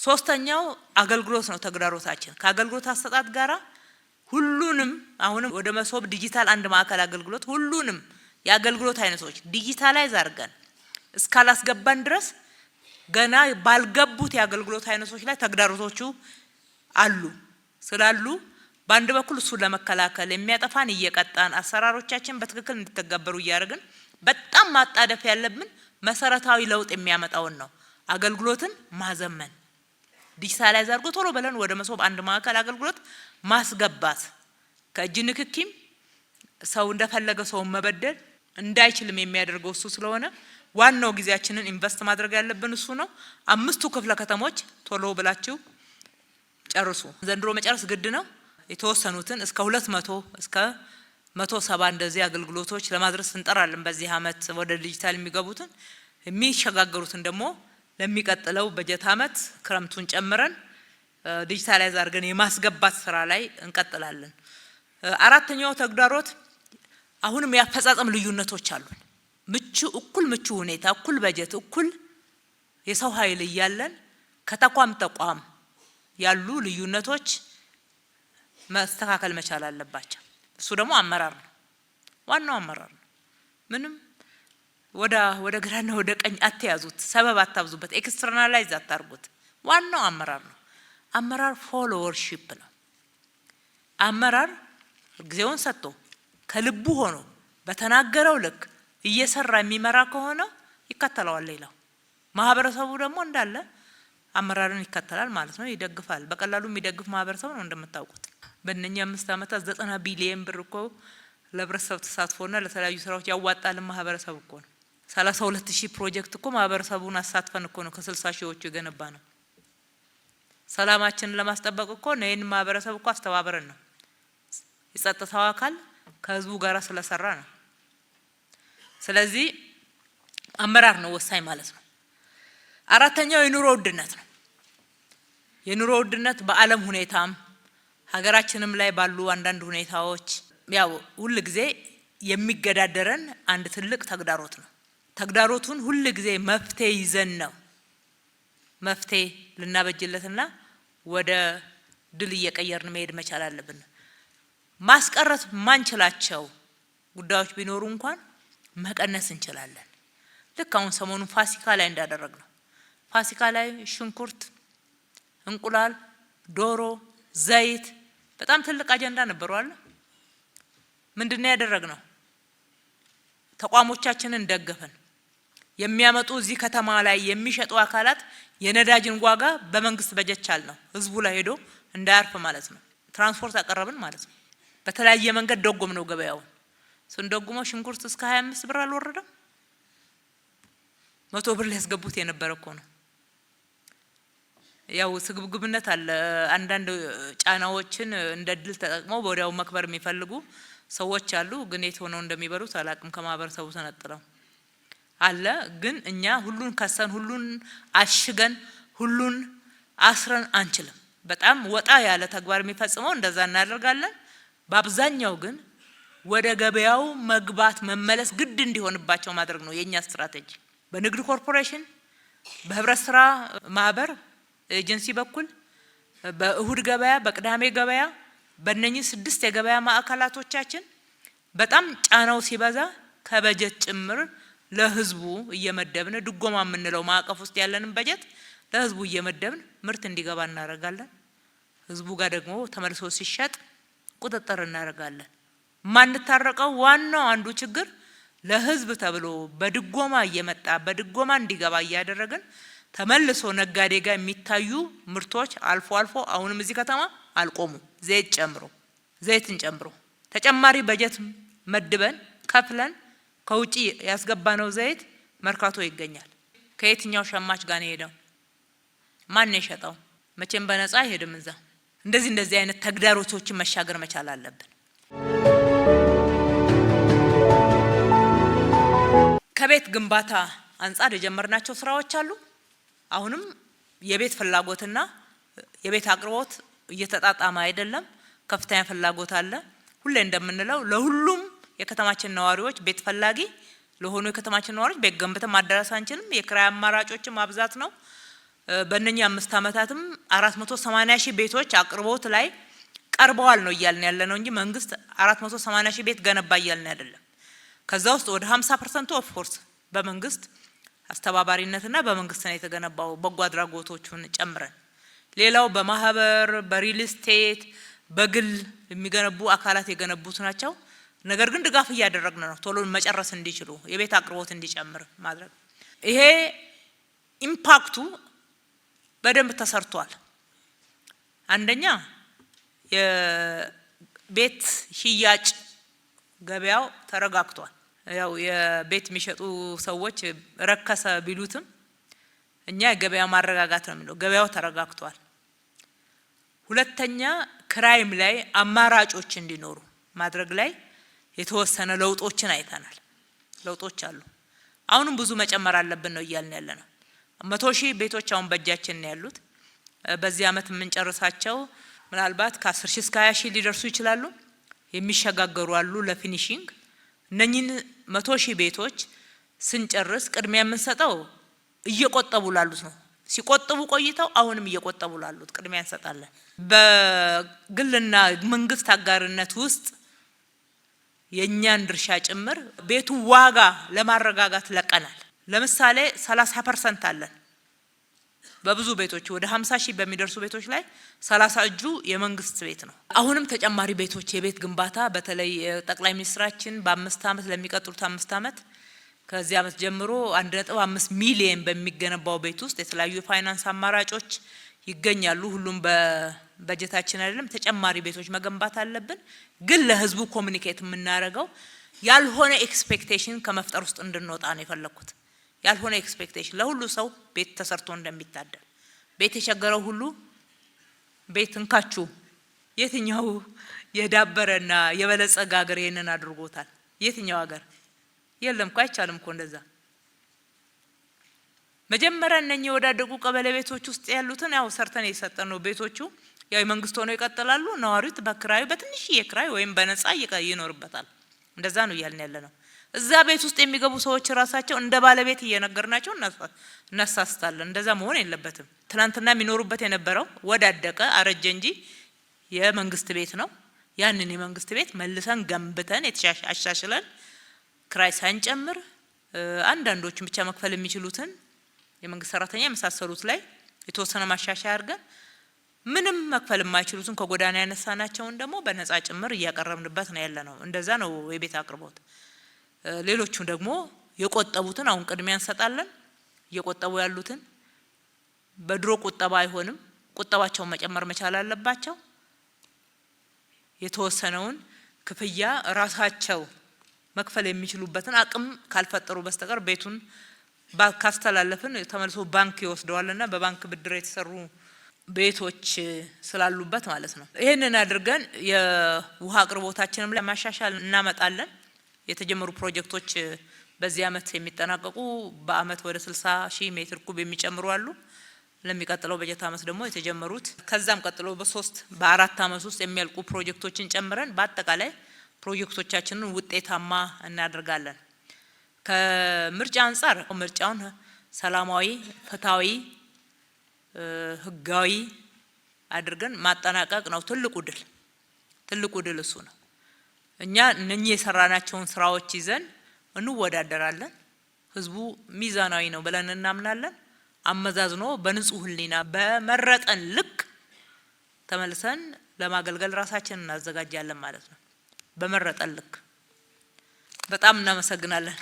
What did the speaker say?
ሶስተኛው አገልግሎት ነው ተግዳሮታችን። ከአገልግሎት አሰጣጥ ጋራ ሁሉንም አሁንም ወደ መሶብ ዲጂታል አንድ ማዕከል አገልግሎት ሁሉንም የአገልግሎት አይነቶች ዲጂታላይዝ አድርገን እስካላስገባን ድረስ ገና ባልገቡት የአገልግሎት አይነቶች ላይ ተግዳሮቶቹ አሉ ስላሉ በአንድ በኩል እሱ ለመከላከል የሚያጠፋን እየቀጣን አሰራሮቻችን በትክክል እንዲተገበሩ እያደረግን በጣም ማጣደፍ ያለብን መሰረታዊ ለውጥ የሚያመጣውን ነው። አገልግሎትን ማዘመን ዲጂታላይዝ አድርጎ ቶሎ ብለን ወደ መሶብ አንድ ማዕከል አገልግሎት ማስገባት ከእጅ ንክኪም ሰው እንደፈለገ ሰው መበደል እንዳይችልም የሚያደርገው እሱ ስለሆነ ዋናው ጊዜያችንን ኢንቨስት ማድረግ ያለብን እሱ ነው። 5ቱ ክፍለ ከተሞች ቶሎ ብላችሁ ጨርሱ። ዘንድሮ መጨረስ ግድ ነው። የተወሰኑትን እስከ 200 እስከ 170 እንደዚህ አገልግሎቶች ለማድረስ እንጠራለን። በዚህ አመት ወደ ዲጂታል የሚገቡትን የሚሸጋገሩትን ደግሞ ለሚቀጥለው በጀት አመት ክረምቱን ጨምረን ዲጂታላይዝ አድርገን የማስገባት ስራ ላይ እንቀጥላለን። አራተኛው ተግዳሮት አሁንም ያፈጻጸም ልዩነቶች አሉ። እኩል ምቹ ሁኔታ፣ እኩል በጀት፣ እኩል የሰው ኃይል እያለን ከተቋም ያሉ ልዩነቶች መስተካከል መቻል አለባቸው። እሱ ደግሞ አመራር ነው፣ ዋናው አመራር ነው። ምንም ወደ ግራና ወደ ቀኝ አትያዙት፣ ሰበብ አታብዙበት፣ ኤክስተርናላይዝ አታርጉት። ዋናው አመራር ነው። አመራር ፎሎወርሺፕ ነው። አመራር ጊዜውን ሰጥቶ ከልቡ ሆኖ በተናገረው ልክ እየሰራ የሚመራ ከሆነ ይከተለዋል። ሌላው ማህበረሰቡ ደግሞ እንዳለ አመራርን ይከተላል ማለት ነው፣ ይደግፋል። በቀላሉ የሚደግፍ ማህበረሰብ ነው እንደምታውቁት። በእነኛ 5 አመታት 90 ቢሊየን ብር እኮ ለህብረተሰብ ተሳትፎና ለተለያዩ ስራዎች ያዋጣል ማህበረሰብ እኮ ነው። 32000 ፕሮጀክት እኮ ማህበረሰቡን አሳትፈን እኮ ነው ከ60 ሺዎቹ የገነባ ነው። ሰላማችንን ለማስጠበቅ እኮ ነይን ማህበረሰብ እኮ አስተባበረን ነው። የጸጥታው አካል ከህዝቡ ጋር ስለሰራ ነው። ስለዚህ አመራር ነው ወሳኝ ማለት ነው። አራተኛው የኑሮ ውድነት ነው። የኑሮ ውድነት በአለም ሁኔታም ሀገራችንም ላይ ባሉ አንዳንድ ሁኔታዎች ያው ሁሉ ጊዜ የሚገዳደረን አንድ ትልቅ ተግዳሮት ነው። ተግዳሮቱን ሁሉ ጊዜ መፍትሄ ይዘን ነው መፍትሄ ልናበጅለትና ወደ ድል እየቀየርን መሄድ መቻል አለብን። ማስቀረት ማንችላቸው ጉዳዮች ቢኖሩ እንኳን መቀነስ እንችላለን። ልክ አሁን ሰሞኑን ፋሲካ ላይ እንዳደረግነው ፋሲካ ላይ ሽንኩርት፣ እንቁላል፣ ዶሮ፣ ዘይት በጣም ትልቅ አጀንዳ ነበሩ አይደል? ምንድነው ያደረግነው? ተቋሞቻችንን ደገፈን። የሚያመጡ እዚህ ከተማ ላይ የሚሸጡ አካላት የነዳጅን ዋጋ በመንግስት በጀት ቻል ነው ህዝቡ ላይ ሄዶ እንዳያርፍ ማለት ነው። ትራንስፖርት አቀረብን ማለት ነው። በተለያየ መንገድ ደጎም ነው ገበያው። ስንደጉመው ሽንኩርት እስከ 25 ብር አልወረደም። 100 ብር ሊያስገቡት የነበረ እኮ ነው። ያው ስግብግብነት አለ። አንዳንድ ጫናዎችን እንደ ድል ተጠቅመው ወዲያው መክበር የሚፈልጉ ሰዎች አሉ። ግን የት ሆነው እንደሚበሉት አላቅም። ከማህበረሰቡ ተነጥለው አለ። ግን እኛ ሁሉን ከሰን ሁሉን አሽገን ሁሉን አስረን አንችልም። በጣም ወጣ ያለ ተግባር የሚፈጽመው እንደዛ እናደርጋለን። በአብዛኛው ግን ወደ ገበያው መግባት መመለስ ግድ እንዲሆንባቸው ማድረግ ነው የኛ ስትራቴጂ። በንግድ ኮርፖሬሽን፣ በህብረት ስራ ማህበር ኤጀንሲ በኩል በእሁድ ገበያ፣ በቅዳሜ ገበያ በእነኚህ 6 የገበያ ማዕከላቶቻችን በጣም ጫናው ሲበዛ ከበጀት ጭምር ለህዝቡ እየመደብን ድጎማ የምንለው ማዕቀፍ ውስጥ ያለንን በጀት ለህዝቡ እየመደብን ምርት እንዲገባ እናደርጋለን። ህዝቡ ጋር ደግሞ ተመልሶ ሲሸጥ ቁጥጥር እናደርጋለን። ማንታረቀው ዋናው አንዱ ችግር ለህዝብ ተብሎ በድጎማ እየመጣ በድጎማ እንዲገባ እያደረግን ተመልሶ ነጋዴ ጋር የሚታዩ ምርቶች አልፎ አሁንም እዚህ ከተማ አልቆሙ። ዘይትን ጨምሮ ተጨማሪ በጀት መድበን ከፍለን ከውጪ ያስገባነው ዘይት መርካቶ ይገኛል። ከየትኛው ሸማች ጋር ነው ሄደው? ማን የሸጠው? መቼም በነፃ አይሄድም እዛ። እንደዚህ አይነት ተግዳሮቶችን መሻገር መቻል አለብን። ከቤት ግንባታ አንፃር የጀመርናቸው ስራዎች አሉ። አሁንም የቤት ፍላጎትና የቤት አቅርቦት እየተጣጣመ አይደለም። ከፍተኛ ፍላጎት አለ። ሁሌ እንደምንለው ለሁሉም የከተማችን ነዋሪዎች ቤት ፈላጊ ለሆኑ የከተማችን ነዋሪዎች ቤት ገንብተን ማደረስ አንችልም። የክራይ አማራጮችን ማብዛት ነው። በእነኛ 5 አመታትም 480 ሺህ ቤቶች አቅርቦት ላይ ቀርበዋል ነው እያልን ያለነው እንጂ መንግስት 480 ሺህ ቤት ገነባ እያልን አይደለም። ከዛ ውስጥ ወደ 50% ኦፍ ኮርስ በመንግስት አስተባባሪነትና በመንግስት ነው የተገነባው በጎ አድራጎቶቹን ጨምረን። ሌላው በማህበር በሪል ስቴት በግል የሚገነቡ አካላት የገነቡት ናቸው። ነገር ግን ድጋፍ እያደረግን ነው ቶሎ መጨረስ እንዲችሉ የቤት አቅርቦት እንዲጨምር ማድረግ። ይሄ ኢምፓክቱ በደንብ ተሰርቷል። አንደኛ የቤት ሽያጭ ገበያው ተረጋግቷል። ያው የቤት የሚሸጡ ሰዎች ረከሰ ቢሉትም እኛ የገበያ ማረጋጋት ነው የሚለው ገበያው ተረጋግቷል። ሁለተኛ ክራይም ላይ አማራጮች እንዲኖሩ ማድረግ ላይ የተወሰነ ለውጦችን አይተናል። ለውጦች አሉ። አሁንም ብዙ መጨመር አለብን ነው እያልን ያለነው። 100 ሺህ ቤቶች አሁን በእጃችን ነው ያሉት። በዚህ አመት የምንጨርሳቸው ምናልባት ከ10 ሺህ እስከ 20 ሺህ ሊደርሱ ይችላሉ። የሚሸጋገሩ አሉ ለፊኒሺንግ። እነኚህን 100 ሺህ ቤቶች ስንጨርስ ቅድሚያ የምንሰጠው እየቆጠቡ ላሉት ነው። ሲቆጥቡ ቆይተው አሁንም እየቆጠቡ ላሉት ቅድሚያ እንሰጣለን። በግልና መንግስት አጋርነት ውስጥ የኛን ድርሻ ጭምር ቤቱ ዋጋ ለማረጋጋት ለቀናል። ለምሳሌ 30% አለን በብዙ ቤቶች ወደ 50 ሺህ በሚደርሱ ቤቶች ላይ 30 እጁ የመንግስት ቤት ነው። አሁንም ተጨማሪ ቤቶች የቤት ግንባታ በተለይ ጠቅላይ ሚኒስትራችን በ5 አመት ለሚቀጥሉት 5 አመት ከዚህ አመት ጀምሮ 1.5 ሚሊዮን በሚገነባው ቤት ውስጥ የተለያዩ የፋይናንስ አማራጮች ይገኛሉ። ሁሉም በበጀታችን አይደለም። ተጨማሪ ቤቶች መገንባት አለብን። ግን ለህዝቡ ኮሙኒኬት የምናደርገው ያልሆነ ኤክስፔክቴሽን ከመፍጠር ውስጥ እንድንወጣ ነው የፈለኩት። ያልሆነ ኤክስፔክቴሽን ለሁሉ ሰው ቤት ተሰርቶ እንደሚታደል ቤት የቸገረው ሁሉ ቤት እንካችሁ። የትኛው የዳበረና የበለጸገ ሀገር ይሄንን አድርጎታል? የትኛው ሀገር? የለም እኮ አይቻልም እኮ እንደዛ። መጀመሪያ እነኚህ የወዳደቁ ቀበሌ ቤቶች ውስጥ ያሉትን ያው ሰርተን የሰጠነው ቤቶቹ ያው መንግስት ሆነው ይቀጥላሉ። ነዋሪው በክራዩ በትንሽዬ ክራይ ወይም በነፃ ይኖርበታል። እንደዛ ነው እያልን ያለነው። እዛ ቤት ውስጥ የሚገቡ ሰዎች ራሳቸው እንደ ባለቤት እየነገርናቸው እናሳስታለን። እንደዛ መሆን የለበትም። ትናንትና የሚኖሩበት የነበረው ወዳደቀ አረጀ እንጂ የመንግስት ቤት ነው። ያንን የመንግስት ቤት መልሰን ገንብተን አሻሽለን ክራይ ሳንጨምር አንዳንዶቹን ብቻ መክፈል የሚችሉትን የመንግስት ሰራተኛ የመሳሰሉት ላይ የተወሰነ ማሻሻያ አድርገን ምንም መክፈል የማይችሉትን ከጎዳና ያነሳናቸውን ደግሞ በነፃ ጭምር እያቀረብንበት ነው ያለነው። እንደዛ ነው የቤት አቅርቦት። ሌሎቹ ደግሞ የቆጠቡትን አሁን ቅድሚያ እንሰጣለን። እየቆጠቡ ያሉትን በድሮ ቁጠባ አይሆንም፣ ቁጠባቸውን መጨመር መቻል አለባቸው። የተወሰነውን ክፍያ ራሳቸው መክፈል የሚችሉበትን አቅም ካልፈጠሩ በስተቀር ቤቱን ካስተላለፍን ተመልሶ ባንክ ይወስደዋልና በባንክ ብድር የተሰሩ ቤቶች ስላሉበት ማለት ነው። ይሄንን አድርገን የውሃ አቅርቦታችንም ላይ ማሻሻል እናመጣለን። የተጀመሩ ፕሮጀክቶች በዚህ አመት የሚጠናቀቁ በአመት ወደ 60 ሺህ ሜትር ኩብ የሚጨምሩ አሉ። ለሚቀጥለው በጀት አመት ደግሞ የተጀመሩት ከዛም ቀጥሎ በ4 አመት ውስጥ የሚያልቁ ፕሮጀክቶችን ጨምረን በአጠቃላይ ፕሮጀክቶቻችንን ውጤታማ እናደርጋለን። ከምርጫ አንፃር ምርጫውን ሰላማዊ፣ ፍትሃዊ፣ ህጋዊ አድርገን ማጠናቀቅ ነው ትልቁ ድል እሱ ነው። እኛ እነኚህ የሰራናቸውን ስራዎች ይዘን እንወዳደራለን። ህዝቡ ሚዛናዊ ነው ብለን እናምናለን። አመዛዝኖ በንጹህ ህሊና በመረጠን ልክ ተመልሰን ለማገልገል ራሳችንን እናዘጋጃለን ማለት ነው። በመረጠን ልክ። በጣም እናመሰግናለን።